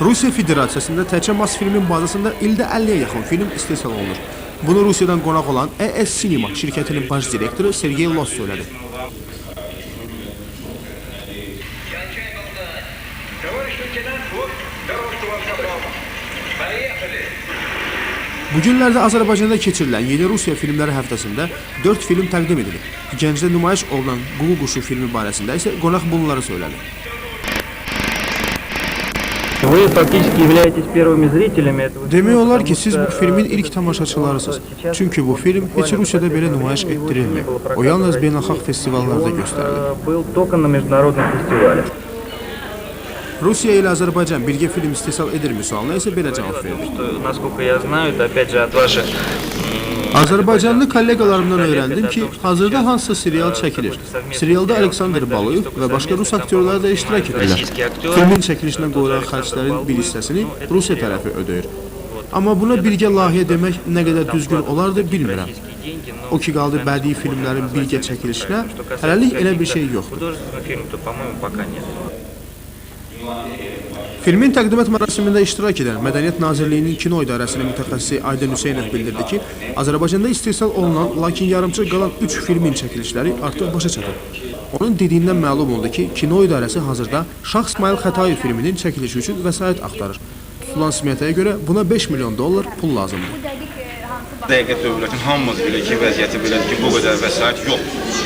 Rusiya Federasiyasında təkcə Mosfilmin bazasında ildə 50-yə yaxın film istehsal olunur. Bunu Rusiyadan qonaq olan ES Cinema şirkətinin baş direktoru Sergey Los söylədi. Bu günlərdə Azərbaycanda keçirilən Yeni Rusiya Filmləri həftəsində 4 film təqdim edilir. Gəncdə nümayiş olunan Ququ Quşu filmi barəsində isə qonaq bunları söylədi. Demək olar ki, siz bu filmin ilk tamaşaçılarısınız. Çünki bu film heç Rusiyada belə nümayiş etdirilmir. O yalnız beynəlxalq festivallarda göstərilir. Rusiya ilə Azərbaycan birgə film istehsal edirmi sualına isə belə cavab verdi. Azərbaycanlı kollegalarımdan öyrəndim ki, hazırda hansısa serial çəkilir. Serialda Aleksandr Baluyev və başqa Rus aktyorlar da iştirak edirlər. Filmin çəkilişinə qoyulan xərclərin bir hissəsini Rusiya tərəfi ödəyir. Amma buna birgə layihə demək nə qədər düzgün olardı bilmirəm. O ki qaldı bədii filmlərin birgə çəkilişinə, hələlik elə bir şey yoxdur. Filmin təqdimat mərasimində iştirak edən Mədəniyyət Nazirliyinin Kino İdarəsinin mütəxəssisi Aydın Hüseynov bildirdi ki, Azərbaycanda istehsal olunan, lakin yarımçıq qalan 3 filmin çəkilişləri artıq başa çatır. Onun dediyindən məlum oldu ki, Kino İdarəsi hazırda Şah İsmail Xətayev filminin çəkilişi üçün vəsait axtarır. Tutulan smettaya görə buna $5 milyon pul lazımdır. Dəqiqət dövlətin hamımız bilir ki, vəziyyəti belədir ki, bu qədər vəsait yoxdur.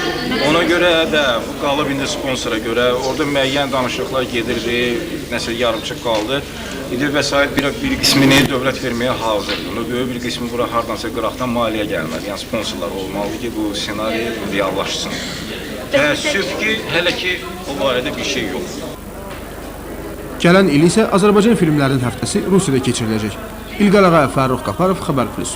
Ona görə də bu qalıb indi sponsora görə, orada müəyyən danışıqlar gedirdi, nəsə yarımçıq qaldı. İndi vəsait bir qismini dövlət verməyə hazırdır. Böyük bir qismi bura hardansa qıraqdan maliyyə gəlməli, yəni sponsorlar olmalıdır ki, bu senari reallaşsın. Təəssüf ki, hələ ki, o barədə bir şey yoxdur. Gələn il isə Azərbaycan filmlərinin həftəsi Rusiyada keçiriləcək. İlqar Ağayev, Fərrux Qaparov, Xəbər Plus.